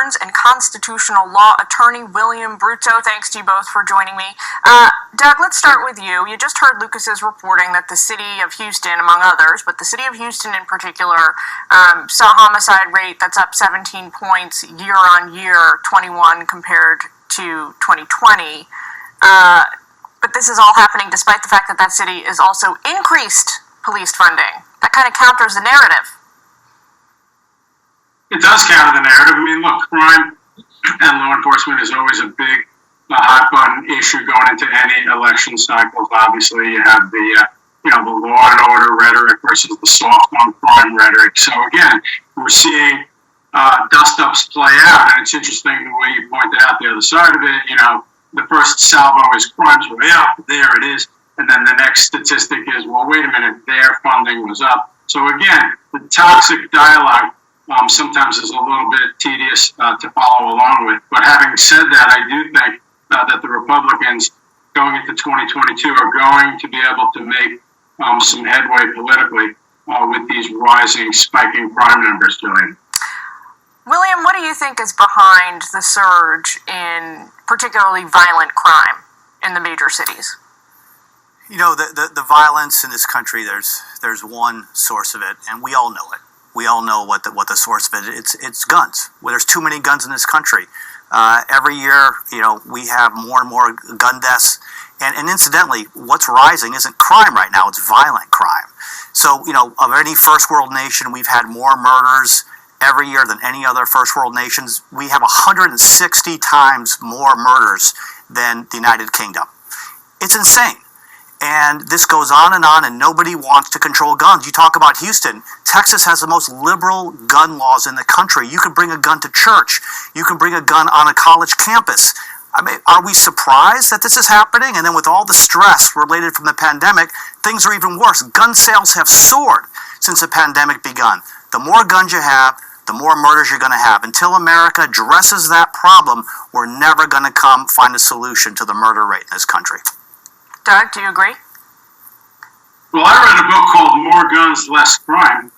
Concerns and constitutional law attorney William Bruzzo. Thanks to you both for joining me. Doug, let's start with you. You just heard Lucas's reporting that the city of Houston, among others, but the city of Houston in particular, saw a homicide rate that's up 17 points year on year, 21 compared to 2020. But this is all happening despite the fact that that city is also increased police funding. That kind of counters the narrative. It does counter the narrative. I mean, look, crime and law enforcement is always a big hot button issue going into any election cycles. Obviously, you have the the law and order rhetoric versus the soft on crime rhetoric. So again, we're seeing dust-ups play out, and it's interesting the way you pointed out the other side of it. The first salvo is crimes way up, there it is, and then the next statistic is, well, wait a minute, their funding was up. So again, the toxic dialogue sometimes is a little bit tedious to follow along with. But having said that, I do think that the Republicans going into 2022 are going to be able to make some headway politically with these rising, spiking crime numbers, Julian. William, what do you think is behind the surge in particularly violent crime in the major cities? The violence in this country, there's one source of it, and we all know it. We all know what the source of it is. It's guns. Well, there's too many guns in this country. Every year, we have more and more gun deaths. And incidentally, what's rising isn't crime right now, it's violent crime. So, of any first world nation, we've had more murders every year than any other first world nations. We have 160 times more murders than the United Kingdom. It's insane. And this goes on, and nobody wants to control guns. You talk about Houston. Texas has the most liberal gun laws in the country. You can bring a gun to church. You can bring a gun on a college campus. I mean, are we surprised that this is happening? And then with all the stress related from the pandemic, things are even worse. Gun sales have soared since the pandemic begun. The more guns you have, the more murders you're going to have. Until America addresses that problem, we're never going to find a solution to the murder rate in this country. Doug, do you agree? Well, I read a book called More Guns, Less Crime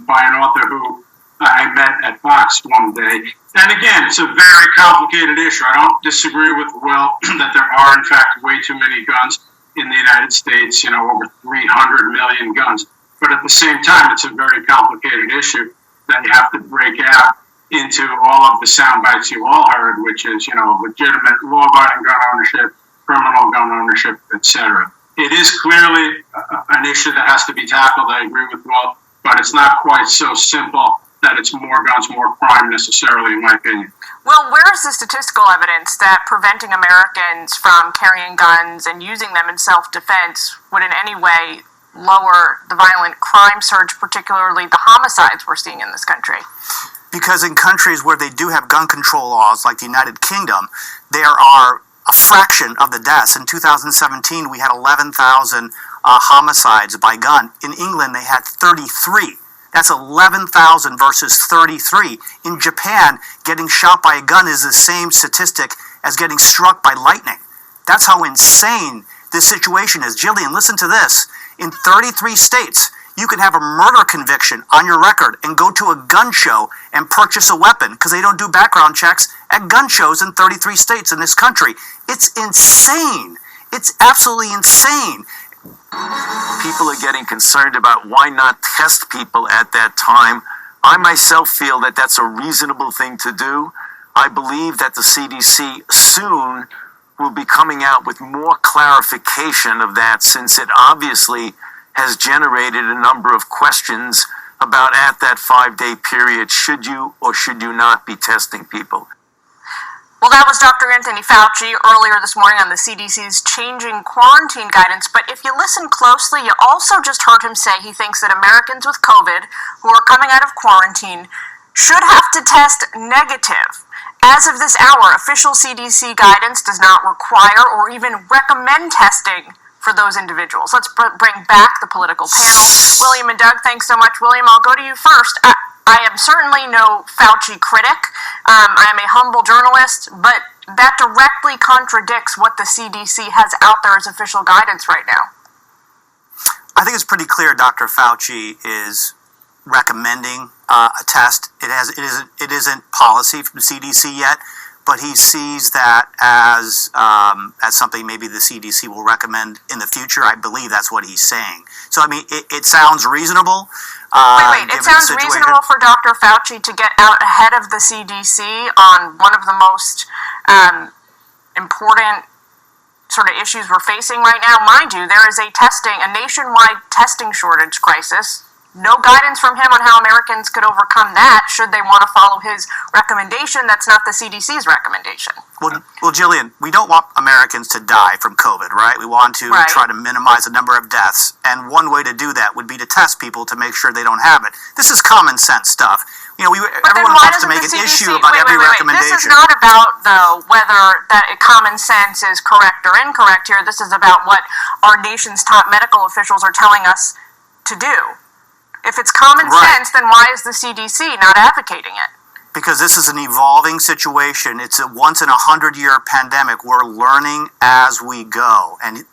by an author who I met at Fox one day. And again, it's a very complicated issue. I don't disagree with Will that there are, in fact, way too many guns in the United States, over 300 million guns. But at the same time, it's a very complicated issue that you have to break out into all of the sound bites you all heard, which is, legitimate law-abiding gun ownership, criminal gun ownership, etc. It is clearly an issue that has to be tackled. I agree with Will, but it's not quite so simple that it's more guns, more crime necessarily, in my opinion. Well, where is the statistical evidence that preventing Americans from carrying guns and using them in self-defense would in any way lower the violent crime surge, particularly the homicides we're seeing in this country? Because in countries where they do have gun control laws, like the United Kingdom, there are a fraction of the deaths. In 2017, we had 11,000 homicides by gun. In England, they had 33. That's 11,000 versus 33. In Japan, getting shot by a gun is the same statistic as getting struck by lightning. That's how insane this situation is. Jillian, listen to this. In 33 states, you can have a murder conviction on your record and go to a gun show and purchase a weapon because they don't do background checks at gun shows in 33 states in this country. It's insane. It's absolutely insane. People are getting concerned about why not test people at that time. I myself feel that that's a reasonable thing to do. I believe that the CDC soon will be coming out with more clarification of that, since it obviously has generated a number of questions about, at that 5-day period, should you or should you not be testing people. Well, that was Dr. Anthony Fauci earlier this morning on the CDC's changing quarantine guidance. But if you listen closely, you also just heard him say he thinks that Americans with COVID who are coming out of quarantine should have to test negative. As of this hour, official CDC guidance does not require or even recommend testing for those individuals. Let's bring back the political panel. William and Doug, thanks so much. William, I'll go to you first. I am certainly no Fauci critic. I am a humble journalist, but that directly contradicts what the CDC has out there as official guidance right now. I think it's pretty clear Dr. Fauci is recommending a test. It isn't policy from the CDC yet, but he sees that as something maybe the CDC will recommend in the future. I believe that's what he's saying. So I mean, it sounds reasonable. Wait. It sounds reasonable for Dr. Fauci to get out ahead of the CDC on one of the most important sort of issues we're facing right now. Mind you, there is a nationwide testing shortage crisis. No guidance from him on how Americans could overcome that should they want to follow his recommendation. That's not the CDC's recommendation. Well, Jillian, we don't want Americans to die from COVID, right? We want to try to minimize the number of deaths. And one way to do that would be to test people to make sure they don't have it. This is common sense stuff. You know, everyone wants to make an issue about every recommendation. This is not about, though, whether that common sense is correct or incorrect here. This is about what our nation's top medical officials are telling us to do. If it's common sense, then why is the CDC not advocating it? Because this is an evolving situation. It's a once-in-a-100-year pandemic. We're learning as we go. And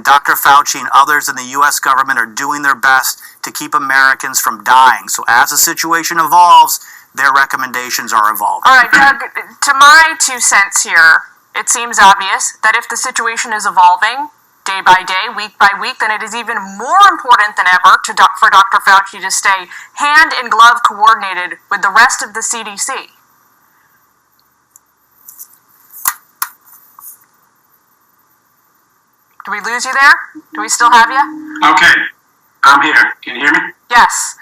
Dr. Fauci and others in the U.S. government are doing their best to keep Americans from dying. So as the situation evolves, their recommendations are evolving. All right, Doug, to my 2 cents here, it seems obvious that if the situation is evolving day by day, week by week, then it is even more important than ever for Dr. Fauci to stay hand in glove coordinated with the rest of the CDC. Do we lose you there? Do we still have you? Okay, I'm here. Can you hear me? Yes.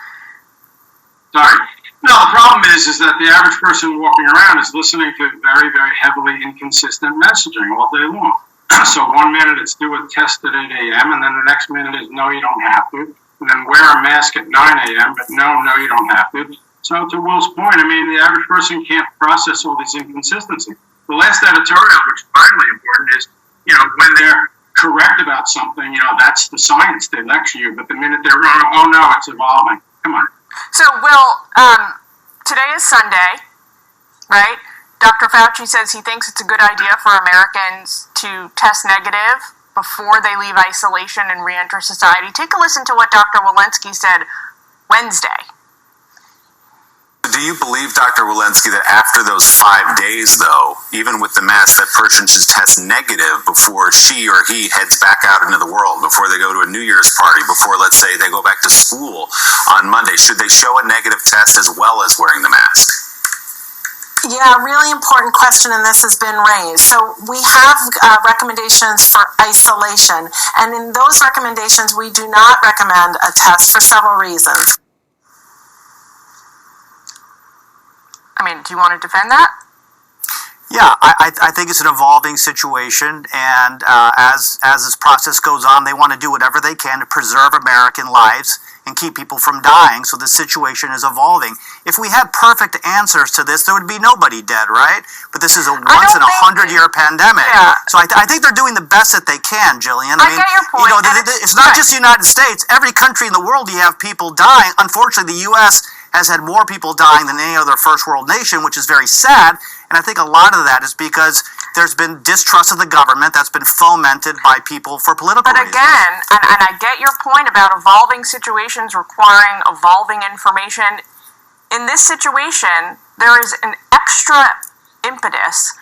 Sorry. No, the problem is that the average person walking around is listening to very, very heavily inconsistent messaging all day long. So 1 minute it's do a test at 8 a.m. and then the next minute is no, you don't have to. And then wear a mask at 9 a.m. but no, you don't have to. So to Will's point, I mean, the average person can't process all these inconsistencies. The last editorial, which is vitally important, is, when they're correct about something, that's the science. They lecture you. But the minute they're wrong, oh no, it's evolving. Come on. So, Will, today is Sunday, right? Dr. Fauci says he thinks it's a good idea for Americans to test negative before they leave isolation and re-enter society. Take a listen to what Dr. Walensky said Wednesday. Do you believe, Dr. Walensky, that after those 5 days, though, even with the mask, that person should test negative before she or he heads back out into the world, before they go to a New Year's party, before, let's say, they go back to school on Monday? Should they show a negative test as well as wearing the mask? Yeah, really important question, and this has been raised. So we have recommendations for isolation, and in those recommendations, we do not recommend a test for several reasons. I mean, do you want to defend that? Yeah, I think it's an evolving situation, and as this process goes on, they want to do whatever they can to preserve American lives and keep people from dying, so the situation is evolving. If we had perfect answers to this, there would be nobody dead, right? But this is a once-in-a-100-year pandemic. Yeah. So I think they're doing the best that they can, Jillian. I get your point. It's not just the United States. Every country in the world, you have people dying. Unfortunately, the U.S. has had more people dying than any other first-world nation, which is very sad. And I think a lot of that is because there's been distrust of the government that's been fomented by people for political reasons. But again, and I get your point about evolving situations requiring evolving information. In this situation, there is an extra impetus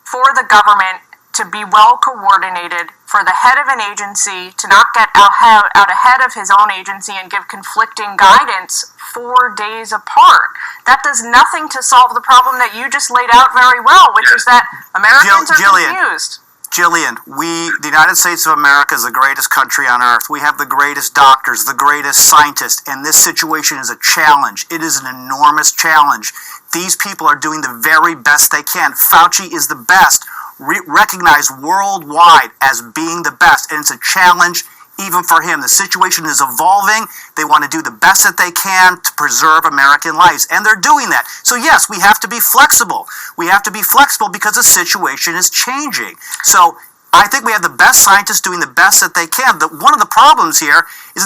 for the government to be well coordinated, for the head of an agency to not get out ahead of his own agency and give conflicting guidance 4 days apart. That does nothing to solve the problem that you just laid out very well, which is that Americans are confused. Jillian, the United States of America is the greatest country on earth. We have the greatest doctors, the greatest scientists, and this situation is a challenge. It is an enormous challenge. These people are doing the very best they can. Fauci is the best, recognized worldwide as being the best, and it's a challenge even for him. The situation is evolving. They want to do the best that they can to preserve American lives, and they're doing that. So yes, we have to be flexible. We have to be flexible because the situation is changing. So I think we have the best scientists doing the best that they can. One of the problems here is